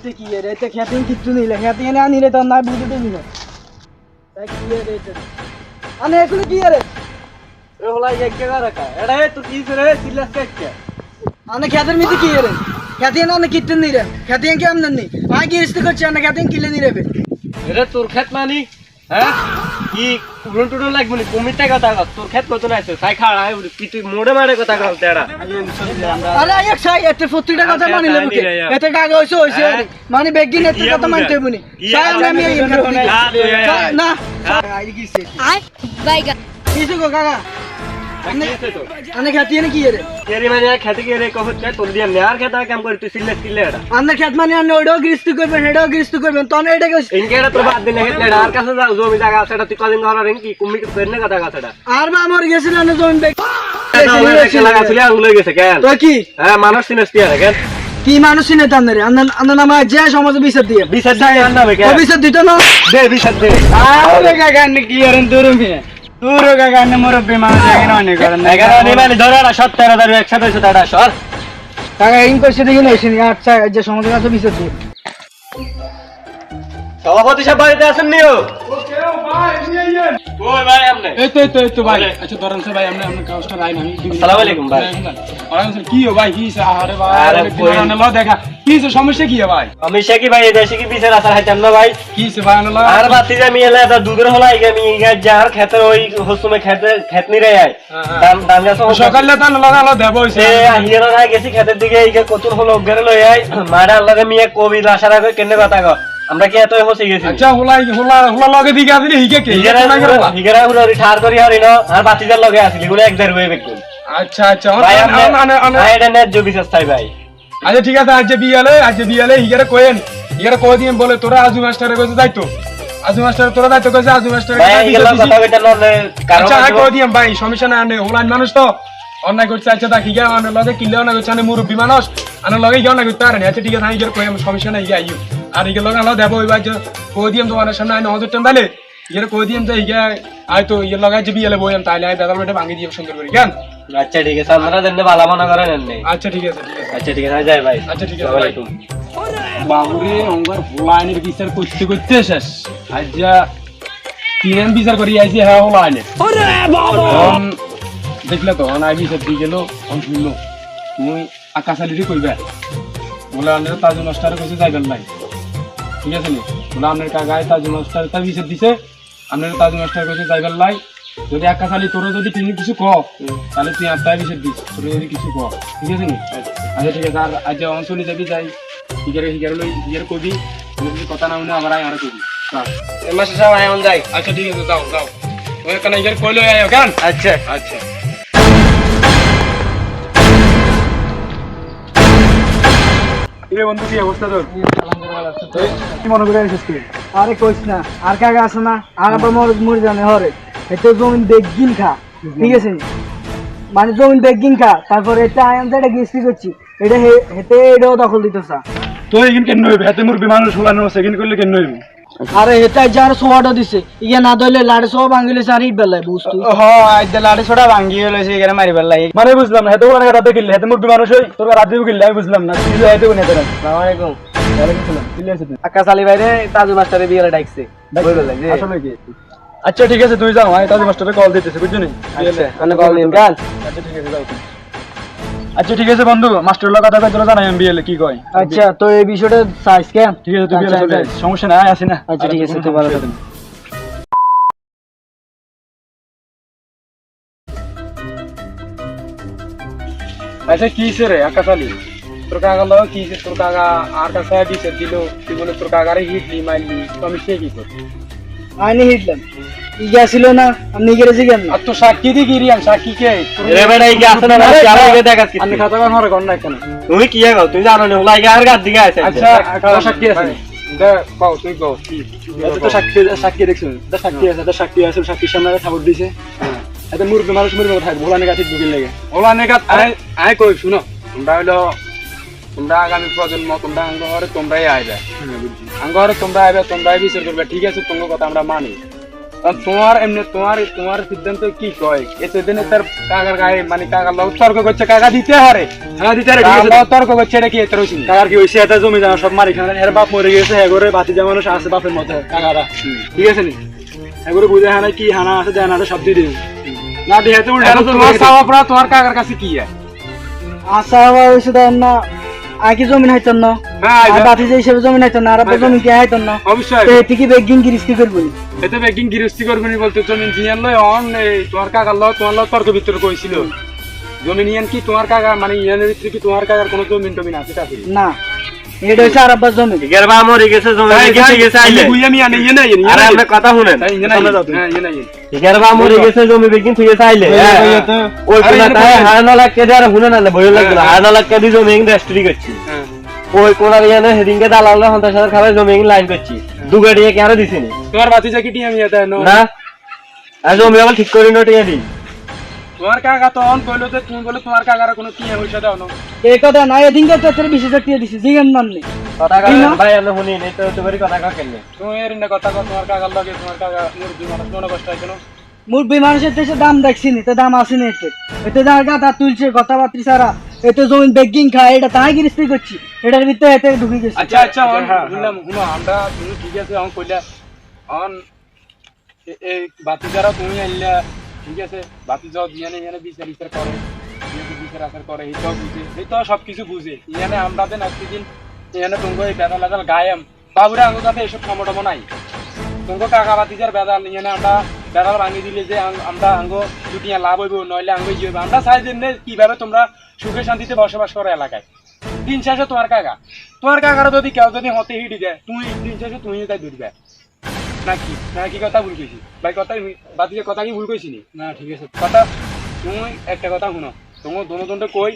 এতে কি রে এতে খেতে কিচ্ছু নিলে খেতে না নিলে তো না বুঝতে দিবি না তাই কি রে এতে আনে এগুলো কি রে এ হলাই এক জায়গা রাখা এডা তুই কি রে সিলাস কে আনে খেতের মিতে কি রে খেতে না অনেক কিচ্ছু নিলে খেতে কেমন নি আই কি ইস্তে করছে না খেতে কিলে নি রে এটা তোর ক্ষেত মানি হ্যাঁ কি উড়ন টুড়ন লাগবে নি কমিতে কথা কর তোর ক্ষেত কত নাইছে সাই খাড়া পিটি মোড়ে মারে কথা কর তেড়া আরে এক সাই এতে 40 টাকা কথা মানি লেবুকে এতে টাকা হইছে মানে বেগিন এতে কথা মানতে হইবনি সাই আমি না আই কি সে আই বাইগা কিছু গো কাকা আনে খেতে নি কি রে তেরি মানে খেতে কি রে কহত কে তোর দিয়া নেয়ার খেতা কাম করি তুই সিলেস কিলে এটা আনে খেত মানে আনে ওডো গৃহস্থ করবেন হেডো গৃহস্থ করবেন তনে এটা কইছ ইনকেটা তো বাদ দিলে হেডা আর কাছে যাও জমি জায়গা আছে এটা তুই কদিন ধরে রেন কি কুমিটি করনে কথা কথা এটা আর বা আমার গেছিল না জমি বেগ লাগা ছিল আঙুলে গেছে কেন তো কি হ্যাঁ মানুষ চিনস কি আর কেন কি মানুষ চিনে তানরে আন্না নামা যে সমাজে বিচার দিয়ে বিচার দেয় আর নামে কেন বিচার দিত না দে বিচার দে আরে কাকা নে কি আরেন দুরমি তুরো কাকা নে মোর বিমান দেখেন অনেক করেন না এগারো নিমানি ধরে না 17,000 একসাথে হইছে তাড়া সর কাকা ইন কইছে দেখি না এসে আচ্ছা যে সমাজে কাছে বিচার দিয়ে সভাপতি সাহেব বাড়িতে আছেন নিও ওকে ভাই নিয়ে আইয়েন ওই ভাই আপনি এই তো ভাই আচ্ছা ধরেন ভাই আপনি কাজটা রাইন আমি আসসালামু আলাইকুম ভাই আরামসে কি হো ভাই কি আরে ভাই আরে ল দেখা কি সমস্যা কি ভাই আমি সে কি ভাই এই দেশে কি বিচার আসার হাইতাম না ভাই কি ভাই আনলা আর বাতি যে আমি এলা দা দুধের হলাই আমি যার খেতে ওই হসুমে খেতনি রে আই দাম দাম গাছ সকালে তো লাগা দেব হইছে এ আহিরা না গেছি খেতের দিকে এই কতুর হলো গেরে লই আই মারা আল্লাহকে মিয়া কবি আশারা কই কেনে কথা কও আমরা কি এত হসে গেছি আচ্ছা হুলা লগে দিকে আছে হিগে কে হিগরা হুরি ঠার করি হারি না আর বাতিজার লগে আছিল এগুলো একদার হয়ে বেক আচ্ছা ভাই এটা নেট জবি সস্তাই ভাই আচ্ছা ঠিক আছে আজ বিয়ালে হিগেরে কইেন হিগেরে কই দিন বলে তোরা আজু মাস্টারে কইছে যাইতো আজু মাস্টার তোরা যাইতো কইছে আজু মাস্টারে ভাই এগুলো কথা কইতা নলে কারণ আচ্ছা কই দিম ভাই সমস্যা না আনে হোলান মানুষ তো অন্যায় করছে আচ্ছা তা হিগে আনে লগে কিলেও না করছে আনে মুরব্বি মানুষ আনে লগে গিয়ে না করতে পারে না আচ্ছা ঠিক আছে হিগেরে কই সমস্যা নাই হিগে আইও আর হিগে লগে আলো দেব ওই বাজে কই দিম তোমার সামনে আনে হজর টাইম তাইলে হিগেরে কই দিম যে হিগে আই তো ইয়ে লগে যে বিয়ালে বইম তাইলে আই বেদাল বেটা ভাঙি দিম সুন্দর করে কেন আচ্ছা ঠিক আছে আপনারা দেন ভালো মনে করেন নেই আচ্ছা ঠিক আছে আচ্ছা ঠিক আছে যাই ভাই আচ্ছা ঠিক আছে আসসালামু আলাইকুম বাবুরে অঙ্গার হোলাইনের বিচার করতে শেষ আজ যা তিন বিচার করি আইছি হ্যাঁ হোলাইনে দেখলে তো আই বিচার দিয়ে গেল শুনলো তুমি আকাশালিটি কইবে বলে আপনার তাজু মাস্টারে কইছে যাইবেন নাই ঠিক আছে নি বলে আপনার কাকায় তাজু মাস্টার তার বিচার দিছে আপনার তাজু মাস্টার কইছে যাইবেন নাই যদি আকাশালি তোর যদি তুমি কিছু কও তাহলে তুই আপনার বিচার দিস তোর যদি কিছু কও ঠিক আছে নি আচ্ছা ঠিক আছে আর আজ অঞ্চলে যাবি যাই হিগারে কবি যদি কথা না শুনে আবার আয় আর কবি মাস্টার সাহেব আইন যাই আচ্ছা ঠিক আছে যাও ওই কেন হিগারে কইলো আয় কেন আচ্ছা আচ্ছা এই বন্ধু কি অবস্থা তোর কি মনে করে আইছিস তুই আরে কইছ না আর কাকা আছে না আর আবার মরে জানে হরে এতে জমিন বেগিন খা ঠিক আছে মানে জমিন বেগিন খা তারপরে এটা আয়ান যেটা গেছি করছি এটা হেতে এটাও দখল দিতেছা তো এখান কেন হইবে হাতে মোর বিমানের শুলানো সেকেন্ড করলে কেন হইবে আরে এটা যার সোয়াটা দিছে ইয়া না দইলে লাড়ে সব ভাঙিলে আর ইট বেলায় বুঝতো আজ লাড়ে ছড়া ভাঙি হলো সেখানে মারি বেলায় মানে বুঝলাম না হাতে ওখানে কথা কিনলে হাতে মোর বিমানের হই তোর রাতে কিনলে আমি বুঝলাম না তুই হাতে কোনে তোর আসসালামু আলাইকুম ওয়ালাইকুম সালাম কিনলে আছে তুই আকাশ আলী ভাইরে তাজু মাস্টারে বিয়েলে ডাকছে বলবে যে আসলে কি আচ্ছা ঠিক আছে তুই যাও আমি তাজু মাস্টারে কল দিতেছি বুঝছো নি আচ্ছা আমি কল দিন গান আচ্ছা ঠিক আছে যাও তুমি আচ্ছা ঠিক আছে বন্ধু মাস্টার লোক কথা কইতো জানাই আমি বিএল কি কয় আচ্ছা তো এই বিষয়টা সাইজ কেন ঠিক আছে তুই বিএল চলে সমস্যা নাই আসি না আচ্ছা ঠিক আছে তুই ভালো থাকবেন আচ্ছা কি রে আকাশ আলী তোর কাকা লোক কি তোর কাকা আর কাছে বিচার দিল তুই বলে তোর কাকারে হিটলি মারলি তো আমি সে কি করব আইনি হিটলাম ইয়া ছিল না আমি গেছি কেন আর তো সাক্ষী দি গিরি আমি সাক্ষী কে রে বেটা এই আছে না আর আগে দেখাস কি আমি খাতা বান হরে কোন না কেন তুই কি গাও তুই জানো না হলাই আর গাদ দিকে আছে আচ্ছা কাকা সাক্ষী আছে দে কও তুই কও কি তো সাক্ষী দেখছিস দা সাক্ষী আছে সাক্ষীর সামনে ঠাকুর দিছে এত মুরগি মানুষ মুরগি থাক ভোলা নেগাতি ঢুকিল লাগে ভোলা নেগাত আই কই শুনো তোমরা হইলো তোমরা আগামী প্রজন্ম তোমরা আঙ্গরে তোমরাই আইবে আঙ্গরে তোমরা আইবে তোমরাই বিচার করবে ঠিক আছে তোমার কথা আমরা মানি তোমার এমনি তোমার সিদ্ধান্ত কি কয় এতদিনে তার কাকার গায়ে মানে কাকার লোক তর্ক করছে কাকা দিতে হারে তর্ক করছে এটা কি এত রয়েছে কাকার কি হয়েছে এটা জমি জানা সব মারি খান এর বাপ মরে গেছে এগোরে বাতিজা মানুষ আছে বাপের মতো কাকারা ঠিক আছে নি এগোরে বুঝে হানা কি হানা আছে দেয় না সব দিয়ে দিন না দিয়ে তো উল্টা তোমার চাওয়া পাওয়া তোমার কাকার কাছে কি আশা হয়েছে দেন না আগে জমি হাইতেন না আর বাতিজা হিসেবে জমি হাইতেন না আর আব্বা জমি কে হাইতেন না অবশ্যই তো এতে কি বেগিং গিরিস্তি করবো এতে ব্যাগিং গৃহস্থী করবেন বলতে জমি জিয়ান লয় অন তোমার কাকার লয় তোমার লয় তর্ক বিতর্ক হয়েছিল জমি নিয়ান কি তোমার কাকা মানে ইয়ানের ভিতরে কি তোমার কাকার কোনো জমিন টমিন আছে তা কি না এটা হচ্ছে আর আব্বার জমি গেরবা মরে গেছে জমি গেছে আইলে বুইয়া মি আনে ইয়ে নাই আরে আপনি কথা শুনেন গেরবা মরে গেছে জমি বেগিন ঠিক আছে আইলে ওই কোনা তাই হারানো লাগকে আর হুনে না বই লাগলো হারানো লাগকে দি জমি রেস্টরি করছি ওই কোনার ইয়ানে হেডিংকে দালাল 50,000 খাবার জমি লাইন করছি দু গাড়ি কে আর দিছিনি তোমার বাতিজা কি টিয়া মিয়া দেয় না আর জমি আবার ঠিক করে নোটিয়ে দি তোমার কাকা তো অন কইলো যে তুমি বলে তোমার কাকার কোনো টিয়া হইছে দাও না এই কথা না এদিনকে তো 20,000 টাকা দিছি জিগান নামনি কথা কয় ভাই আমি শুনি নাই তো তোমারই কথা কয় কেন তুমি এর না কথা কও তোমার কাকার লগে তোমার কাকা মুরগি মানুষ মনে কষ্ট হয় কেন মুরব্বী মানুষের দেশে দাম দেখছি নি তো দাম আসেনি এতে দাম গাদা তুলছে কথাবার্তি সারা এতে জমি বেগিং খায় এটা তাই গিরিস্তি করছি এটার ভিতরে এতে ঢুকে গেছে আচ্ছা আচ্ছা শুনলাম শুনো আমরা তুমি ঠিক আছে অন কইলা অন এই বাতিজারা তুমি আইলা ঠিক আছে বাতিজা দিয়ানে ইয়ানে বিচার বিচার করে বিচার আচার করে এইটাও বুঝে এইটাও সবকিছু বুঝে ইয়ানে আমরা দেন একদিন ইয়ানে তুমি এই বেদা লাগাল গায়াম বাবুরা আঙ্গো কাছে এসব ক্ষমতা নাই তোমাকে কাকা বাতিজার বেদাল ইয়ানে আমরা বেদাল ভাঙি দিলে যে আমরা আঙ্গো দুটি লাভ হইব নইলে আঙ্গো ইয়ে হইব আমরা চাই যে কিভাবে তোমরা সুখে শান্তিতে বসবাস করো এলাকায় দিন শেষে তোমার কাকার যদি কেউ যদি হতে হিডি দেয় তুমি দিন শেষে তুমি তাই ধরবে নাকি নাকি কথা ভুল কইছি ভাই কথা বাতিজা কথা কি ভুল কইছি না ঠিক আছে কথা তুমি একটা কথা শুনো তোমার দোনোজনটা কই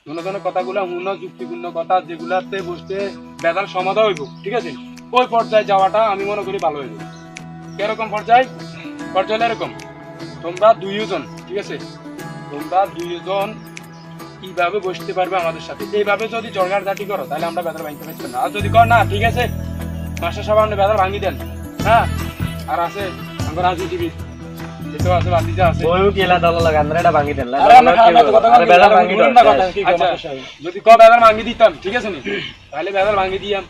দোনোজনের কথাগুলো শুনো যুক্তিপূর্ণ কথা যেগুলাতে বসতে বেদাল সমাধান হইব ঠিক আছে ওই পর্যায়ে যাওয়াটা আমি মনে করি ভালো হইব কিরকম পর্যায়ে এরকম তোমরা দুইজন ঠিক আছে তোমরা দুইজন কিভাবে বসতে পারবে আমাদের সাথে এইভাবে যদি জর্গার জাতি করো তাহলে আমরা বেদাল ভাঙতে পারছি না আর যদি কর না ঠিক আছে মাস্টার সাহেব আপনি বেদাল ভাঙি দেন হ্যাঁ আর আছে আমার রাজনীতিবিদ এতো আছে বাতিজা আছে ওই কেলা দল লাগা আমরা এটা ভাঙি দেন আরে আমরা আরে বেলা ভাঙি দেন আচ্ছা যদি ক বেদাল ভাঙি দিতাম ঠিক আছে নি তাহলে বেদাল ভাঙি দিয়াম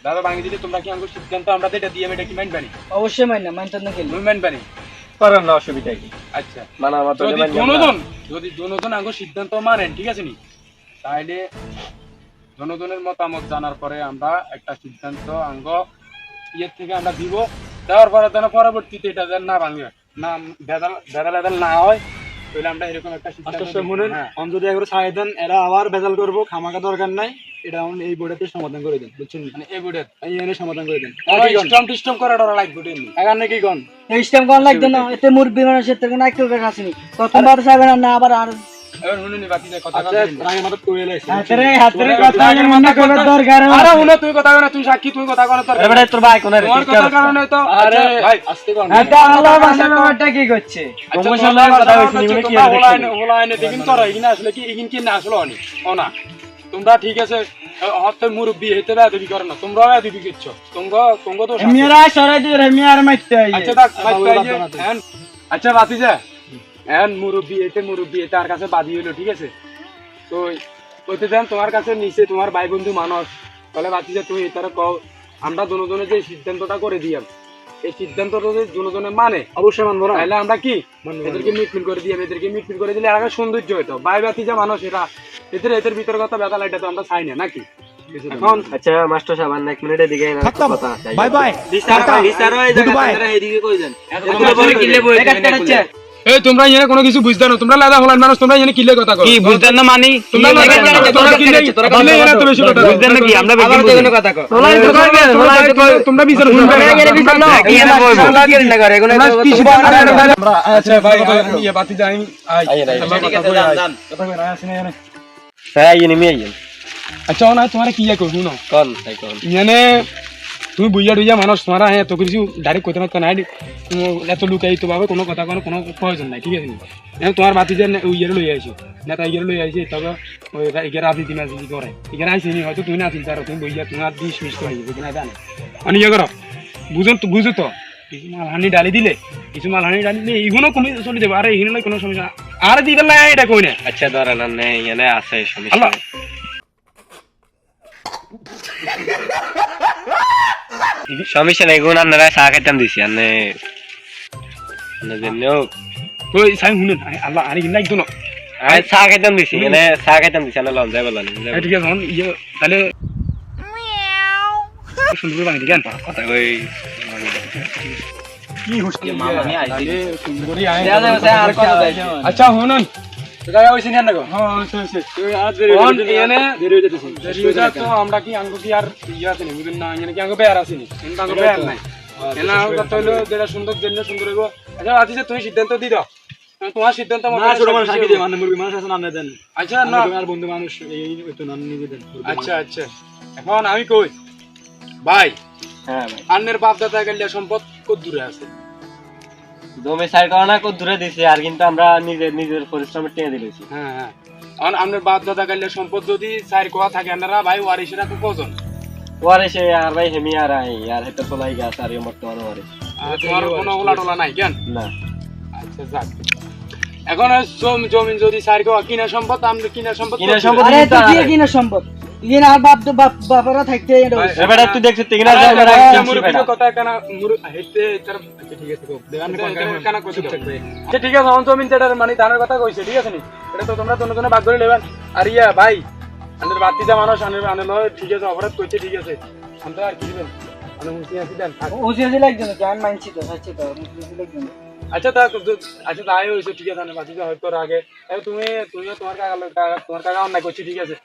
বেদাল ভাঙি দিলে তোমরা কি আমাকে সিদ্ধান্ত আমরা এটা দিয়ে এটা কি মানবানি অবশ্যই মানতেন না তুমি মানবানি করেন না অসুবিধা কি আচ্ছা মানা মত যদি দুজন আঙ্গ সিদ্ধান্ত মানেন ঠিক আছে নি তাহলে জনগণের মতামত জানার পরে আমরা একটা সিদ্ধান্ত আঙ্গ ইয়ের থেকে আমরা দিব দেওয়ার পরে যেন পরবর্তীতে এটা যেন না ভাঙে না বেদাল না হয় তাহলে আমরা এরকম একটা সিদ্ধান্ত শুনেন যদি একবার ছাড়িয়ে দেন এরা আবার বেজাল করবো খামাকা দরকার নাই এটা এই বোর্ডেতে সমাধান করে দেন বুঝছেন মানে এই বোর্ডের এই এনে সমাধান করে দেন স্টম করে ডরা লাগবে এখানে কি কোন এই সিস্টেম কোন লাগবে না এতে মুরব্বী মানুষের থেকে না একটু কাছে আসেনি প্রথমবার চাইবে না আর এবার শুনুনি বাকি যে কথা রাগে মাথা কইলে লাইছে হাতের কথা মনে করার দরকার আরে শুনো তুই কথা কও না তুই সাক্ষী তুই কথা কও না এবারে তোর ভাই কোন তোমার কথার কারণে তো আরে ভাই আস্তে কর এটা আল্লাহ বাসাটা কি করছে প্রমোশনের কথা হইছে নিবে কি হলাইনে দেখিন করো ইগিন আসলে কি ইগিন কি না আসলে অনি ও না তোমরা ঠিক আছে হতে মুরব্বি হইতে বা দেবি করো না তোমরা দেবি কিচ্ছু তোমরা তো মেরা সরাই দিয়ে মেয়ার মাইতে আচ্ছা দেখ আচ্ছা বাতিজা এন মুরব্বি এটা আর কাছে বাদি হইলো ঠিক আছে তো কইতে দেন তোমার কাছে নিচে তোমার ভাই বন্ধু মানুষ তাহলে বাতিজা তুমি এটারে কও আমরা দুজনে যে সিদ্ধান্তটা করে দিয়াম এই সিদ্ধান্তটা যদি দুজনে মানে অবশ্যই মানবো না তাহলে আমরা কি এদেরকে মিটফিল করে দিয়াম এদেরকে মিটফিল করে দিলে আগে সৌন্দর্য হইতো ভাই বাতিজা মানুষ এরা এদের ভিতর কথা বেদাল এটা তো আমরা চাই না নাকি এখন আচ্ছা মাস্টার সাহেব আর 1 মিনিটের দিকে না কথা চাই বাই বাই বিচার হয়ে যাবে আপনারা এদিকে কই যান এত বড় কিলে বই দেন এই তোমরা এখানে কোনো কিছু বুঝতে না তোমরা লাদা হলান মানুষ তোমরা এখানে কিলে কথা কও কি বুঝদেন না মানি তোমরা কিলে এরা তো বেশি কথা বুঝদেন না কি আমরা বেশি কথা কও তোমরা বিচার শুনবে না কি না করে এগুলো আমরা আচ্ছা ভাই ইয়ে বাতি যাই ঠিক আছে যান যান কথা কই না আসেন এখানে হ্যাঁ ইনি মি আইন আচ্ছা না তোমারে কি কই শুনো কোন তাই কোন মানে তুমি বুইয়া ডুইয়া মানুষ তোমারা হ্যাঁ তো কিছু ডাইরেক্ট কইতে না নাই এত লুকাই তো ভাবে কোনো কথা কোনো প্রয়োজন নাই ঠিক আছে তোমার বাতি যে ইয়ের লই আইছি নেতা ইয়ের লই আইছি তবে ওই ইয়ের রাজনীতি মাঝি করে এখানে আইসি নি হয়তো তুমি না চিন্তা তুমি বুইয়া তুমি আর 20 মিনিট করে যাবে না জানে মানে ইয়ে করো বুঝো তো কিছু মালহানি ডালি দিলে এইগুলো কমে চলে যাবে, আর এইগুলো কোনো সমস্যা না। আর দিবেন না এটা কই না। আচ্ছা ধরেন না এখানে আছে সমস্যা আল্লাহ। নেই। সমস্যা নেই, গুণ আপনারা চা খাইতাম দিছি আনে কই সাই শুনেন, আল্লাহ আর ইনা একদম চা খাইতাম দিছি এনে চা খাইতাম দিছি আনে লন যাই বলেন ঠিক আছে ইয়ে তাহলে সুন্দর বানিয়ে দিকেন কথা কই কি হুসকি মামনি আইছে। তাহলে সুন্দরই আয়। আর কত যাই আচ্ছা শুনুন, গায় হইছে না না গো হ্যাঁ হচ্ছে তুই আর দেরি কোন হইছে এনে দেরি হইছে দেরি হয়ে যায় তো আমরা কি আঙ্গো কি আর ইয়ে আছে নি বুঝেন না, এনে কি আঙ্গো বেয়ার আছে নি, এনে আঙ্গো বেয়ার নাই। এনা আঙ্গো কথা হইলো যেটা সুন্দর জেনে সুন্দর হইব। আচ্ছা আজ যে তুমি সিদ্ধান্ত দি দাও, তোমার সিদ্ধান্ত মতো না ছোট মানুষ আগে দে মানে মুরগি মানুষ আছে না দেন আচ্ছা না আর বন্ধু মানুষ এই তো না নিজে দেন আচ্ছা আচ্ছা এখন আমি কই ভাই, হ্যাঁ ভাই আন্নের বাপ দাদা গেলে সম্পদ কত দূরে আছে? জমি সাইড করা না কত দূরে দিছি, আর কিন্তু আমরা নিজের পরিশ্রমে টেনে দিয়েছি। হ্যাঁ হ্যাঁ এখন আপনার বাপ দাদা গেলে সম্পদ যদি চার কোয়া থাকে আপনারা ভাই ওয়ারিসেরা তো কজন? ওয়ারে সে আর ভাই হেমি আর আই আর হেতে তোলাই গাছ আর বর্তমানে ওয়ারে আর তোমার কোনো উলাটোলা নাই কেন? না আচ্ছা যাক, এখন জমি যদি চার কোয়া কিনা সম্পদ, আমরা কিনা সম্পদ কিনা কত সম্পদ দূরে? আরে তো কি কিনা সম্পদ ইয়ে আর বাপরা থাকতে এবারে তুই দেখছিস তিনটা আরে, জায়গা আরে, রাখছিস মুরব্বির বেটা কথা কেন হেতে তার আচ্ছা ঠিক আছে তো দেন কেন কইছো? আচ্ছা ঠিক আছে, অন জমিন যেটার মানে ধানের কথা কইছে ঠিক আছে নি, এটা তো তোমরা দুজনে ভাগ করে নেবেন। আর ইয়া ভাই আমাদের বাতিজা মানুষ আনে লয় ঠিক আছে, অপরাধ কইছে ঠিক আছে, আমরা আর কি দিবেন মানে হুঁশি আসি দেন। উজিয়ে দিলে একজন জান মানছি তো সাচ্ছি তো উজিয়ে দিলে একজন আচ্ছা তা আচ্ছা তাই হইছে ঠিক আছে, বাতিজা হয়তো আগে তুমিও তোমার কাকা অন্যায় করছি ঠিক আছে,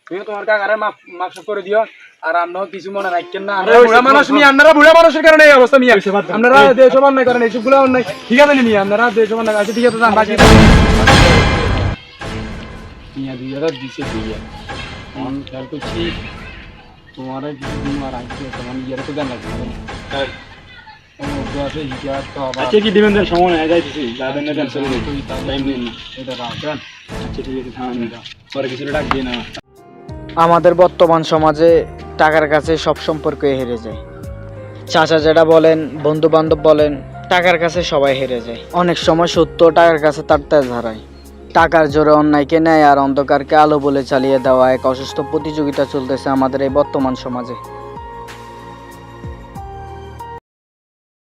তুমিও তোমার কাকারে মাফ করে দিও। আর আমরাও কিছু মনে রাখেন না, আমরা বুড়া মানুষ নিয়ে, আপনারা বুড়া মানুষের কারণে এই অবস্থা নিয়ে আপনারা দেশ অন্যায় করেন, এইসবগুলো অন্যায় ঠিক আছে নিয়ে আপনারা দেশ অন্যায় আছে ঠিক আছে। বাকি মিয়া দুই হাজার দিছে দিয়ে অন খেয়াল করছি তোমার কিছুদিন আর আসছে তোমার ইয়ের তো দেন লাগবে আছে হিজার তো আবার আচ্ছা কি দিবেন দেন সময় নাই যাইতেছি দাদেন না দেন চলে যাই তুই তাহলে টাইম দিন এটা রাখেন। আচ্ছা ঠিক আছে থামেন না পরে কিছু ডাক দিয়ে না আমাদের বর্তমান সমাজে টাকার কাছে সব সম্পর্ক হেরে যায়। চাচা যেটা বলেন, বন্ধু বান্ধব বলেন, টাকার কাছে সবাই হেরে যায়। অনেক সময় সত্য টাকার কাছে তার তেজ হারায়। টাকার জোরে অন্যায়কে ন্যায় আর অন্ধকারকে আলো বলে চালিয়ে দেওয়া এক অসুস্থ প্রতিযোগিতা চলতেছে আমাদের এই বর্তমান সমাজে।